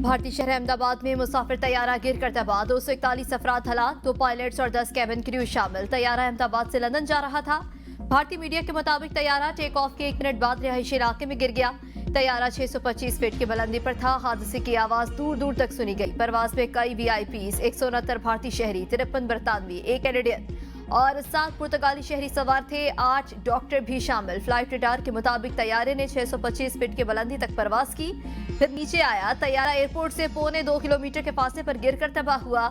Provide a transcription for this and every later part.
भारतीय शहर अहमदाबाद में मुसाफिर तैयारा गिर कर तबाह, 241 अफराद हलाक, 2 पायलट्स और 10 कैबिन क्रू शामिल। तैयारा अहमदाबाद से लंदन जा रहा था। भारतीय मीडिया के मुताबिक तैयारा टेक ऑफ के 1 मिनट बाद रिहायशी इलाके में गिर गया। तैयारा 625 फीट की बुलंदी पर था। हादसे की आवाज दूर दूर तक सुनी गई। परवाज में कई वीआईपीज, 169 भारतीय शहरी, 53 बरतानवी, 1 कैनेडियन और 7 पुर्तगाली शहरी सवार थे। 8 डॉक्टर भी शामिल। फ्लाइट रडार के मुताबिक तैयारे ने 625 फीट की बुलंदी तक परवाज की, फिर नीचे आया। तैयारा एयरपोर्ट से पौने 2 किलोमीटर के फासले पर गिरकर तबाह हुआ।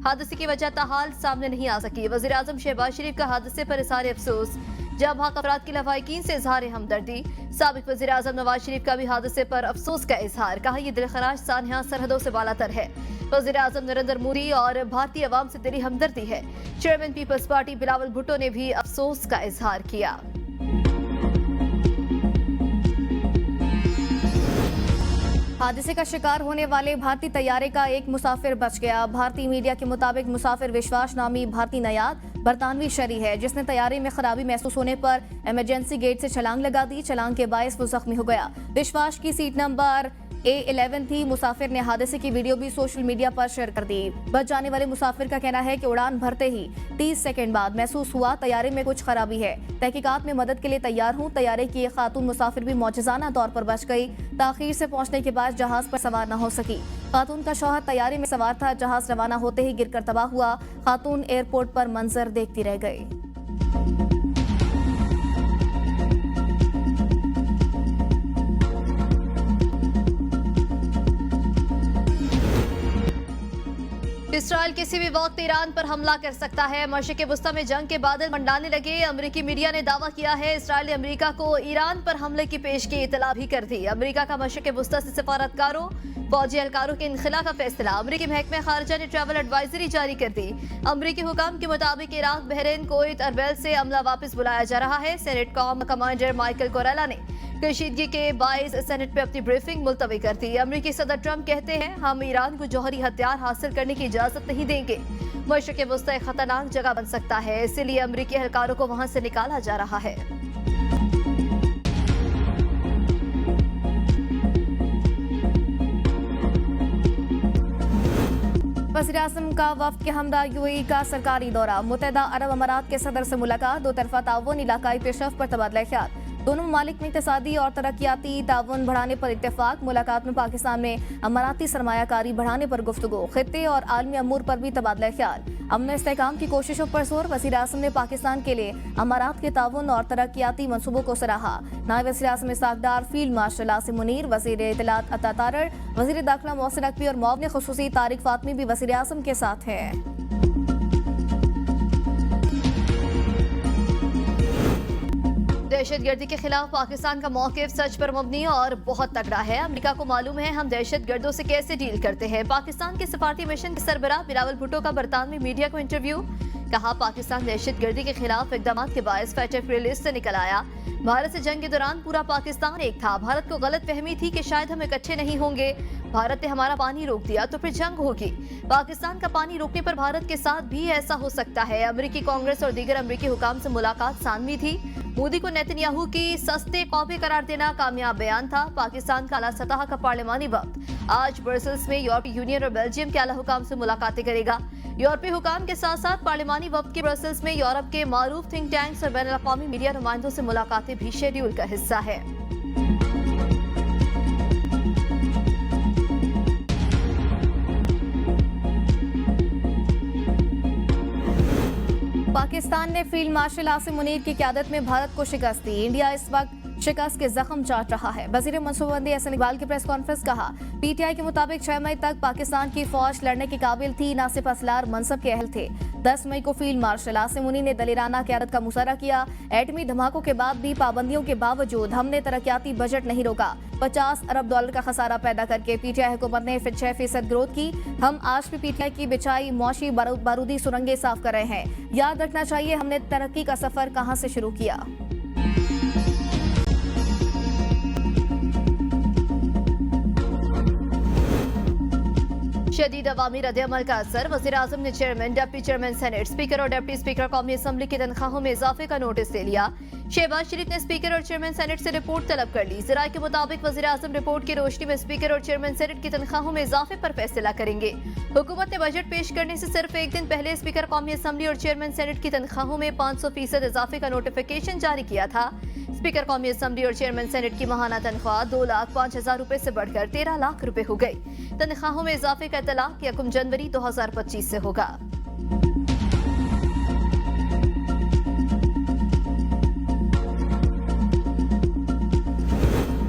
हादसे की वजह ताहाल सामने नहीं आ सकी। वजीर आजम शहबाज शरीफ का हादसे पर इज़हार अफसोस, जब हक अफराद की लवाहिकीन से इजहार हमदर्दी। साबिक वजीर आजम नवाज शरीफ का भी हादसे पर अफसोस का इजहार, कहा यह दिलखराश सानहा सरहदों से बालातर है। वजीर आजम नरेंद्र मोदी और भारतीय अवाम से दिली हमदर्दी है। Chairman Peoples Party Bilawal Bhutto ने भी अफसोस का इजहार किया। हादसे का शिकार होने वाले भारतीय तैयारे का एक मुसाफिर बच गया। भारतीय मीडिया के मुताबिक मुसाफिर विश्वास नामी भारतीय नयाद बरतानवी शहरी है, जिसने तैयारे में खराबी महसूस होने पर इमरजेंसी गेट से छलांग लगा दी। छलांग के बायस वो जख्मी हो गया। विश्वास की सीट नंबर A11 थी। मुसाफिर ने हादसे की वीडियो भी सोशल मीडिया पर शेयर कर दी। बच जाने वाले मुसाफिर का कहना है कि उड़ान भरते ही 30 सेकंड बाद महसूस हुआ तैयारे में कुछ खराबी है। तहकीकात में मदद के लिए तैयार हूँ। तैयारे की एक खातून मुसाफिर भी मौजज़ाना तौर पर बच गई। ताखीर से पहुंचने के बाद जहाज पर सवार न हो सकी। खातून का शौहर तैयारे में सवार था। जहाज रवाना होते ही गिरकर तबाह हुआ। खातून एयरपोर्ट पर मंजर देखती रह गई। इसराइल किसी भी वक्त ईरान पर हमला कर सकता है। मशरिक़ वस्ता में जंग के बादल मंडाने लगे। अमेरिकी मीडिया ने दावा किया है इसराइल ने अमेरिका को ईरान पर हमले की पेशगी इतला भी कर दी। अमेरिका का मशरिक़ वस्ता से सफारतकारों, फौजी एहलकारों के इनखला का फैसला। अमेरिकी महकमे खारजा ने ट्रैवल एडवाइजरी जारी कर दी। अमेरिकी हुकाम के मुताबिक इराक, बहरीन, कुवैत, अरबेल से अमला वापस बुलाया जा रहा है। सेनेट कॉम कमांडर माइकल कोरेला ने कशीदगी के बायस सेनेट में अपनी ब्रीफिंग मुलतवी कर दी। अमेरिकी सदर ट्रंप कहते हैं हम ईरान को जौहरी हथियार हासिल करने की इजाजत नहीं देंगे। मशरिक़ वस्ता एक खतरनाक जगह बन सकता है, इसीलिए अमेरिकी एहलकारों को वहां से निकाला जा रहा है। वज़ीर-ए-आज़म का वफ़द के हमदा यूएई का सरकारी दौरा। मुत्तहिदा अरब अमारात के सदर से मुलाकात। 2 तरफ़ा ताउन, इलाकाई पेशरफ़्त पर तबादला ख्याल। दोनों ममालिक में इक़्तिसादी और तरक्याती ताउन बढ़ाने पर इत्तेफाक। मुलाकात में पाकिस्तान में अमाराती सरमायाकारी बढ़ाने पर गुफ्तगू। खित्ते और आलमी अमूर पर भी तबादला ख्याल। अमन इस्तेहकाम की कोशिशों पर जोर। वज़ीर-ए-आज़म ने पाकिस्तान के लिए अमारात के ताउन और तरक्याती मनसूबों को सराहा। नायब वज़ीर-ए-आज़म इसहाक़ डार, फील्ड मार्शल आसिम मुनीर, वज़ीर इत्तलात अता तारड़, वज़ीर दाखिला मोहसिन नकवी और मुआविन ख़ुसूसी तारिक फ़ातमी भी वज़ीर-ए-आज़म के साथ हैं। दहशतगर्दी के खिलाफ पाकिस्तान का मौक़िफ़ सच पर मबनी और बहुत तगड़ा है। अमेरिका को मालूम है हम दहशतगर्दों से कैसे डील करते हैं। पाकिस्तान के सफारती मिशन के सरबराह बिलावल भुट्टो का बरतानवी मीडिया को इंटरव्यू। कहा पाकिस्तान दहशतगर्दी के खिलाफ इक़दाम के बायस फैटफ लिस्ट से निकल आया। भारत से जंग के दौरान पूरा पाकिस्तान एक था। भारत को गलत फहमी थी कि शायद हम इकट्ठे नहीं होंगे। भारत ने हमारा पानी रोक दिया तो फिर जंग होगी। पाकिस्तान का पानी रोकने पर भारत के साथ भी ऐसा हो सकता है। अमेरिकी कांग्रेस और दीगर अमेरिकी हुकाम से मुलाकात सानवी थी। मोदी को नेतन्याहू की सस्ते कौवे करार देना कामयाब बयान था। पाकिस्तान का आला सतह का पार्लिमानी वक्त आज ब्रसेल्स में यूरोपीय यूनियन और बेल्जियम के आला हुकाम से मुलाकातें करेगा। यूरोपीय हुकाम के साथ साथ पार्लिमानी वक्त के ब्रसेल्स में यूरोप के मारूफ थिंक टैंक्स और बैनुल अक़वामी मीडिया नुमाइंदों से मुलाकातें भी शेड्यूल का हिस्सा है। पाकिस्तान ने फील्ड मार्शल आसिम मुनीर की क़यादत में भारत को शिकस्त दी। इंडिया इस वक्त शिकस्त के जख्म चाट रहा है। वज़ीर मनसूबाबंदी एहसन इकबाल की प्रेस कॉन्फ्रेंस। कहा पीटीआई के मुताबिक 6 मई तक पाकिस्तान की फौज लड़ने के काबिल थी, ना सिर्फ असलार मनसब के अहल थे। 10 मई को फील्ड मार्शल आसिम मुनीर ने दलेराना क़यादत का मुज़ाहरा किया। एटमी धमाकों के बाद भी पाबंदियों के बावजूद हमने तरक्याती बजट नहीं रोका। 50 अरब डॉलर का खसारा पैदा करके पीटीआई हुकूमत ने 6% ग्रोथ की। हम आज भी पीटीआई की बिछाई मौशी बारूदी सुरंगें साफ कर रहे हैं। याद रखना चाहिए हमने तरक्की का सफर कहां से शुरू किया। शदीद अवामी रद्द-ए-अमल का असर, वज़ीर-ए-आज़म ने chairman, deputy chairman senate, speaker और डिप्टी स्पीकर कौमी असम्बली की तनख्वाहों में इजाफे का नोटिस ले लिया। शहबाज शरीफ ने स्पीकर और चेयरमैन सेनेट से रिपोर्ट तलब कर ली। ज़राए के मुताबिक वज़ीर-ए-आज़म रिपोर्ट की रोशनी में स्पीकर और चेयरमैन सेनेट की तनख्वाहों में इजाफे पर फैसला करेंगे। हुकूमत ने बजट पेश करने से सिर्फ एक दिन पहले स्पीकर कौमी असम्बली और चेयरमैन सेनेट की तनख्वाहों में 500% इजाफे का नोटिफिकेशन जारी किया था। स्पीकर कौमी असम्बली और चेयरमैन सेनेट की माहाना तनख्वाह 2,05,000 रुपए से बढ़कर 13 लाख रुपए हो गई। तनख्वाहों में इजाफे का इतला 1 जनवरी 2025 से होगा।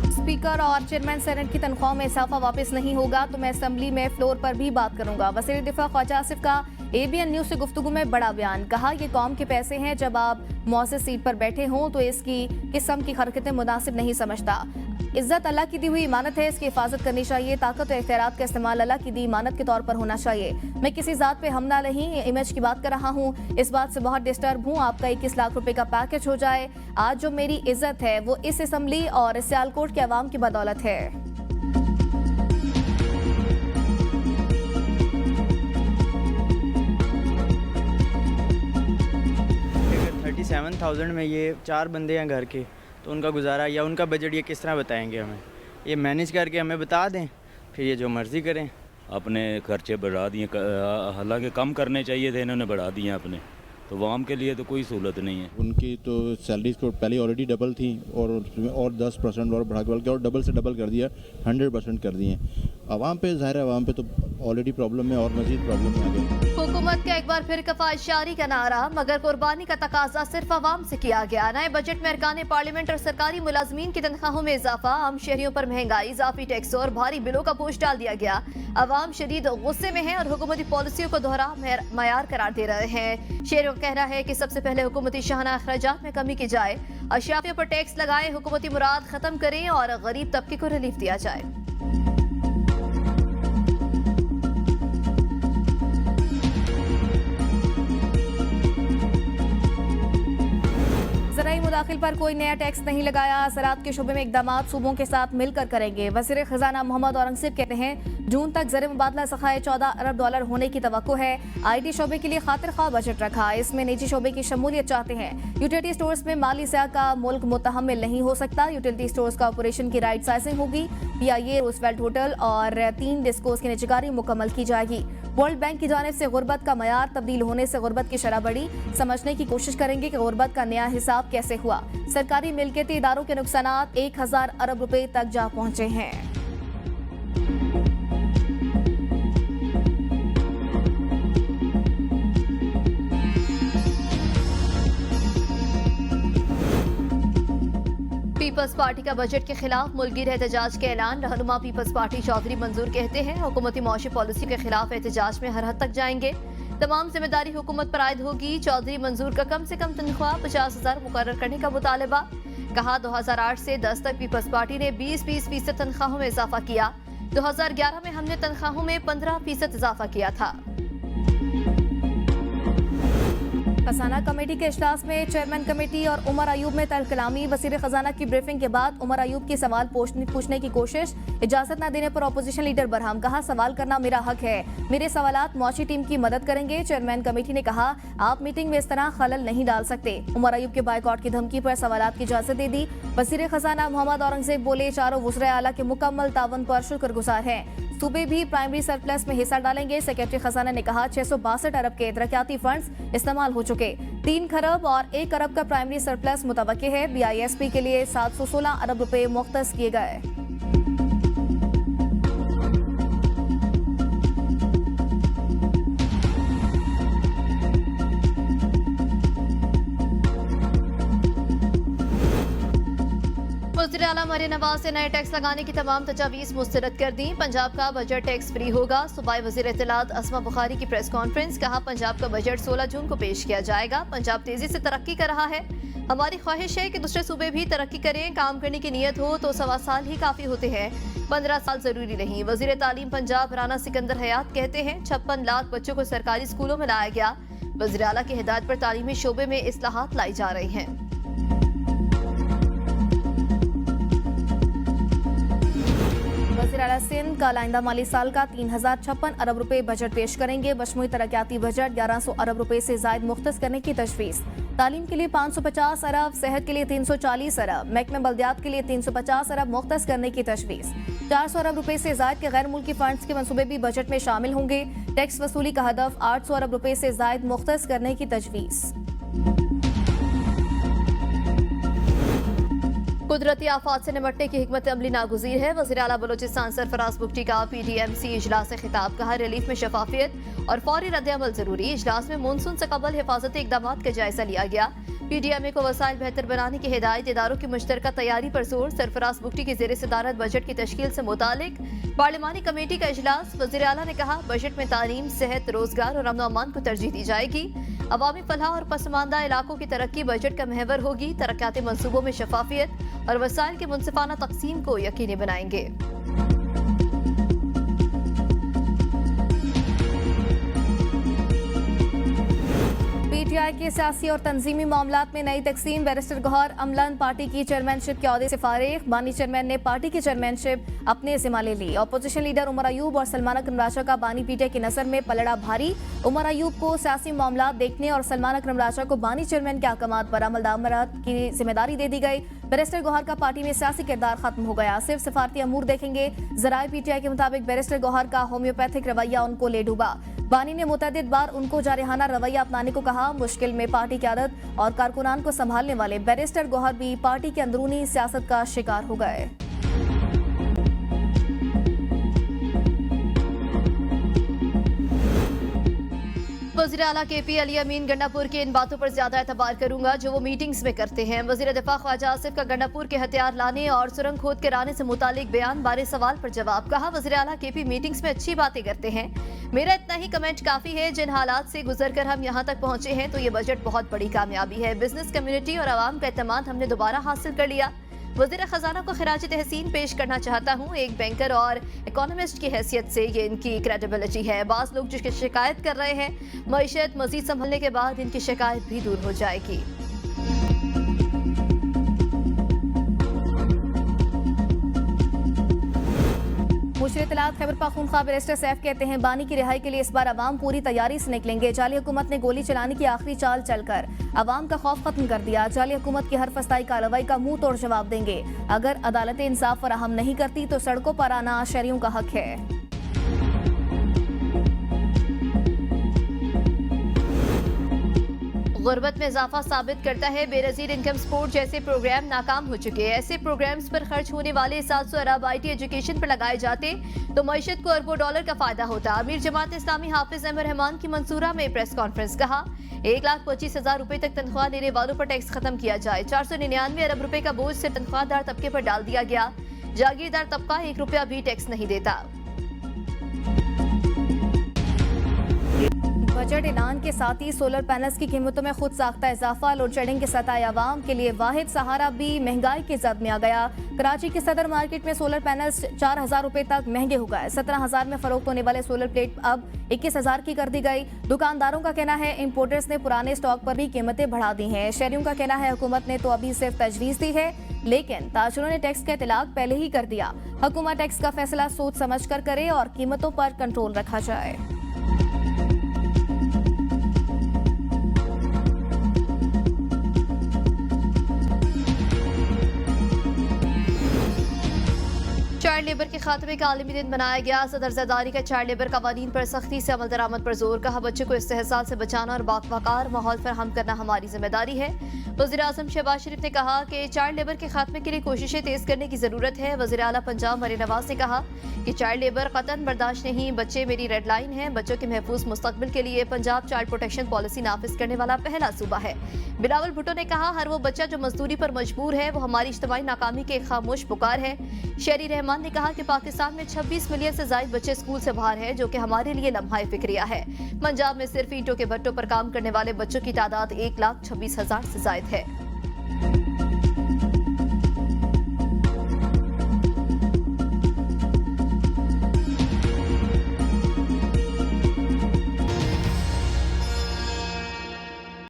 स्पीकर और चेयरमैन सेनेट की तनख्वाह में इजाफा वापस नहीं होगा तो मैं असेंबली में फ्लोर पर भी बात करूंगा। वज़ीर दिफा ख्वाजा आसिफ का ABN न्यूज से गुफ्तगू में बड़ा बयान, कहा ये कौम के पैसे हैं, जब आप मौजूद सीट पर बैठे हों तो इसकी किस्म की हरकतें मुनासिब नहीं समझता। इज्जत अल्लाह की दी हुई इमानत है, इसकी हिफाजत करनी चाहिए। ताकत और इख्तियारात का इस्तेमाल अल्लाह की दी इमानत के तौर पर होना चाहिए। मैं किसी जात पे हमला नहीं, इमेज की बात कर रहा हूँ। इस बात से बहुत डिस्टर्ब हूँ। आपका 21 लाख रुपए का पैकेज हो जाए। आज जो मेरी इज्जत है वो इस असम्बली और इस सियालकोट के अवाम की बदौलत है। 37,000 में ये 4 बंदे हैं घर के, तो उनका गुजारा या उनका बजट ये किस तरह बताएंगे हमें? ये मैनेज करके हमें बता दें, फिर ये जो मर्ज़ी करें। अपने खर्चे बढ़ा दिए, हालांकि कम करने चाहिए थे, इन्होंने बढ़ा दिए अपने, तो वाम के लिए तो कोई सहूलत नहीं है। उनकी तो सैलरीज तो पहले ऑलरेडी डबल थी और उसमें और 10% और बढ़ा के और डबल से डबल कर दिया, 100% कर दिए। आवाम पे ज़ाहिर है, आवाम पे तो ऑलरेडी प्रॉब्लम है और मजीद प्रॉब्लम है आगे। हुकूमत का एक बार फिर कफायत जारी का नारा, मगर कुर्बानी का तकाजा सिर्फ आवाम से किया गया। नए बजट में अरकान पार्लियामेंट और सरकारी मुलाजमीन की तनख्वाहों में इजाफा, आम शहरियों पर महंगाई, इजाफी टैक्स और भारी बिलों का बोझ डाल दिया गया। आवाम शदीद गुस्से में है और हुकूमती पॉलिसियों को दोहरा मयार करार दे रहे हैं। शहरियों का कहना है कि सबसे पहले हुकूमती शाहाना अखराजात में कमी की जाए, अशियाफियों पर टैक्स लगाए, हुकूमती मुराद खत्म करें और गरीब तबके को रिलीफ दिया जाए। ज़राई मुदाखिल पर कोई नया टैक्स नहीं लगाया। ज़राअत के शोबे में इकदाम सूबों के साथ मिलकर करेंगे। वज़ीर ख़जाना मोहम्मद औरंगज़ेब कहते हैं जून तक ज़र मुबादला ज़खाए $14 अरब होने की तवक्को है। IT शोबे के लिए खातिर ख्वाह बजट रखा, इसमें निजी शोबे की शमूलियत चाहते हैं। यूटिलिटी स्टोर्स में माली ज़िया का मुल्क मुतहम्मिल नहीं हो सकता। यूटिलिटी स्टोर्स का ऑपरेशन की राइट साइजिंग होगी। PIA, रूजवेल्ट होटल और 3 डिस्कोस की निजकारी मुकम्मल की जाएगी। वर्ल्ड बैंक की जानिब से गुर्बत का मयार तब्दील होने से गुर्बत की शरह बढ़ी, समझने की कोशिश करेंगे कि गुर्बत का नया हिसाब कैसे हुआ। सरकारी मिल्कियती इदारों के नुकसानात 1,000 अरब रुपए तक जा पहुंचे हैं। पीपल्स पार्टी का बजट के खिलाफ मुल्कीर एहतजाज के ऐलान, रहनुमा पीपल्स पार्टी चौधरी मंजूर कहते हैं हुकूमती मौशी पॉलिसी के खिलाफ एहतजाज में हर हद तक जाएंगे। तमाम जिम्मेदारी हुकूमत पर आयद होगी। चौधरी मंजूर का कम से कम तनख्वाह 50,000 मुकर्रर करने का मुतालबा। कहा 2008 से 10 तक पीपल्स पार्टी ने 20% तनख्वाहों में इजाफा किया। 2011 में हमने तनख्वाहों में 15% इजाफा किया था। खजाना कमेटी के इजलास में चेयरमैन कमेटी और उमर अयूब में तलकलामी। वज़ीर खजाना की ब्रीफिंग के बाद उमर अयूब की सवाल पूछने की कोशिश, इजाजत न देने पर अपोजिशन लीडर बरहम। कहा सवाल करना मेरा हक है, मेरे सवालात मौशी टीम की मदद करेंगे। चेयरमैन कमेटी ने कहा आप मीटिंग में इस तरह खलल नहीं डाल सकते। उमर अयूब के बाइकआउट की धमकी पर सवालात की इजाजत दे दी। वज़ीर खजाना मोहम्मद औरंगज़ेब बोले चारों वज़राए आला के मुकम्मल तावन पर शुक्रगुजार हैं। सूबे भी प्राइमरी सरप्लस में हिस्सा डालेंगे। सेक्रेटरी खजाना ने कहा 662 अरब के तरक्याती फंड्स इस्तेमाल हो चुके, 3 खरब और 1 अरब का प्राइमरी सरप्लस मुतवक्के है। BISP के लिए 716 अरब रुपए मुख्तस किए गए। वज़ीर आला मरियम नवाज ने नए टैक्स लगाने की तमाम तजावीज़ मुस्तरद कर दी। पंजाब का बजट टैक्स फ्री होगा। सूबाई वज़ीर इत्तलात अस्मा बुखारी की प्रेस कॉन्फ्रेंस, कहा पंजाब का बजट 16 जून को पेश किया जाएगा। पंजाब तेजी से तरक्की कर रहा है। हमारी ख्वाहिश है कि दूसरे सूबे भी तरक्की करें। काम करने की नीयत हो तो 1.25 साल ही काफ़ी होते हैं, 15 साल जरूरी नहीं। वज़ीर तालीम पंजाब राना सिकंदर हयात कहते हैं 56 लाख बच्चों को सरकारी स्कूलों में लाया गया। वज़ीर आला की हिदायत पर तालीमी शोबे में इस्लाहात लाई जा रही हैं। वज़ीर आला सिंध कल आइंदा माली साल का 3056 अरब रुपए बजट पेश करेंगे। मजमूई तरक्याती बजट 1100 अरब रुपए से जायद मुख्तस करने की तजवीज़। तालीम के लिए 550 अरब, सेहत के लिए 340 अरब, महकमे बल्दियात के लिए 350 अरब मुख्तस करने की तजवीज़। 400 अरब रुपए से जायद के गैर मुल्की फंड्स के मंसूबे भी बजट में शामिल होंगे। टैक्स वसूली का हदफ 800 अरब रुपए से जायद मुख्तस करने की तजवीज़। कुदरती आफात से निपटने की हिकमत अमली नागुज़ीर है। वज़ीर आला बलोचिस्तान सरफराज बुगटी का PDMC इजलास से खिताब। कहा, रिलीफ में शफाफियत और फौरी रद्द-ए-अमल जरूरी। इजलास में मानसून से कबल हिफाजती इक़दामात का जायजा लिया गया। PDMA को वसाइल बेहतर बनाने की हिदायत। इदारों की मुश्तरका तैयारी पर जोर। सरफराज बुगटी की ज़ेर सदारत बजट की तश्कील से मुतालिक पार्लिमानी कमेटी का इजलास। वज़ीर आला ने कहा, बजट में तालीम, सेहत, रोजगार और अमन अमान को तरजीह दी जाएगी। अवामी फलाह और पसमानदा इलाकों की तरक्की बजट का महवर होगी। तरक्याती मंसूबों में शफाफियत और वसाइल की मुनसिफाना तकसीम को यकीनी बनाएंगे। PTI के सियासी और तंजीमी मामलात में नई तकसीम। बैरिस्टर गौहर अमलन पार्टी की चेयरमैनशिप के ओहदे से फारिग। बानी चेयरमैन ने पार्टी की चेयरमैनशिप अपने जिम्मा ले ली। अपोजिशन लीडर उमर अयूब और सलमान अकरम राजा का बानी PTI की नज़र में पलड़ा भारी। उमर अयूब को सियासी मामलात देखने और सलमान अकरम राजा को बानी चेयरमैन के अहकामात पर अमलदामरात की जिम्मेदारी दे दी गई। बैरिस्टर गौहर का पार्टी में सियासी किरदार खत्म हो गया, सिर्फ सिफारती अमूर देखेंगे। जराए PTI के मुताबिक बैरिस्टर गौहर का होम्योपैथिक रवैया उनको ले डूबा। बानी ने मुतअद्दिद बार उनको जारहाना रवैया अपनाने को कहा। मुश्किल में पार्टी क़यादत और कारकुनान को संभालने वाले बैरिस्टर गौहर भी पार्टी के अंदरूनी सियासत का शिकार हो गए। वज़ीर आला KP अली अमीन गंडापुर के इन बातों पर ज्यादा एतबार करूंगा जो वो मीटिंग्स में करते हैं। वज़ीर दिफा ख्वाजा आसिफ का गंडापुर के हथियार लाने और सुरंग खोद कर आने से मुतालिक बयान बारे सवाल पर जवाब। कहा, वज़ीर आला KP मीटिंग्स में अच्छी बातें करते हैं, मेरा इतना ही कमेंट काफी है। जिन हालात से गुजर कर हम यहाँ तक पहुंचे हैं तो ये बजट बहुत बड़ी कामयाबी है। बिजनेस कम्युनिटी और आवाम का एतमाद हमने दोबारा हासिल कर लिया। वज़ीर खजाना को खिराज तहसीन पेश करना चाहता हूँ। एक बैंकर और इकोनॉमिस्ट की हैसियत से ये इनकी क्रेडिबिलिटी है। बाज़ लोग जिसकी शिकायत कर रहे हैं, मईशत मजीद संभलने के बाद इनकी शिकायत भी दूर हो जाएगी। मुशीर इत्तलात खैबर पख्तूनख्वा बैरिस्टर सैफ कहते हैं, बानी की रिहाई के लिए इस बार अवाम पूरी तैयारी से निकलेंगे। जाली हुकूमत ने गोली चलाने की आखिरी चाल चलकर अवाम का खौफ खत्म कर दिया। जाली हुकूमत की हर फस्ताई कार्रवाई का मुंह तोड़ जवाब देंगे। अगर अदालतें इंसाफ फराहम नहीं करती तो सड़कों पर आना शहरियों का हक है। गुर्बत में इजाफा साबित करता है बेनज़ीर इनकम सपोर्ट जैसे प्रोग्राम नाकाम हो चुके हैं। ऐसे प्रोग्राम्स पर खर्च होने वाले 700 अरब IT एजुकेशन पर लगाए जाते तो मईशत को अरबों डॉलर का फायदा होता। अमीर जमात इस्लामी हाफिज अहमद रहमान की मंसूरा में प्रेस कॉन्फ्रेंस। कहा, 1,25,000 रुपए तक तनख्वाह लेने वालों पर टैक्स खत्म किया जाए। 499 अरब रुपए का बोझ से तनख्वाहदार तबके पर डाल दिया गया। जागीरदार तबका 1 रुपया भी टैक्स नहीं देता। बजट ऐलान के साथ ही सोलर पैनल्स की कीमतों में खुद साख्ता इजाफा। लोड शेडिंग के सताए अवाम के लिए वाहिद सहारा भी महंगाई की जद में आ गया। कराची की सदर मार्केट में सोलर पैनल्स 4,000 रुपए तक महंगे हो गए। 17,000 में फरोख्त होने वाले सोलर प्लेट अब 21,000 की कर दी गई। दुकानदारों का कहना है इंपोर्टर्स ने पुराने स्टॉक पर भी कीमतें बढ़ा दी हैं। शहरियों का कहना है हुकूमत ने तो अभी सिर्फ तजवीज़ दी है, लेकिन ताजरों ने टैक्स का इतलाक पहले ही कर दिया। हुकूमत टैक्स का फैसला सोच समझ कर करे और कीमतों पर कंट्रोल रखा जाए। चाइल्ड लेबर के खात्मे का आलमी दिन मनाया गया। सदर ज़रदारी का चाइल्ड लेबर कवानीन पर सख्ती से अमल दरामद पर जोर। कहा, बच्चों को इस्तेहसाल से बचाना और बावकार माहौल फराहम करना हमारी जिम्मेदारी है। वज़ीर आज़म शहबाज शरीफ ने कहा कि चाइल्ड लेबर के खात्मे के लिए कोशिशें तेज करने की जरूरत है। वज़ीर आला पंजाब मरीम नवाज ने कहा कि चाइल्ड लेबर कतन बर्दाश्त नहीं, बच्चे मेरी रेड लाइन है। बच्चों के महफूज मुस्तकबिल के लिए पंजाब चाइल्ड प्रोटेक्शन पॉलिसी नाफिज करने वाला पहला सूबा है। बिलावल भुट्टो ने कहा, हर वो बच्चा जो मजदूरी पर मजबूर है वो हमारी इज्तिमाई नाकामी के एक खामोश पुकार है। शहरी रहमान ने कहा कि पाकिस्तान में 26 मिलियन से ज्यादा बच्चे स्कूल से बाहर हैं, जो कि हमारे लिए लम्हा फिक्रिया है। पंजाब में सिर्फ ईंटों के भट्टों पर काम करने वाले बच्चों की तादाद 1,26,000 से ज्यादा है।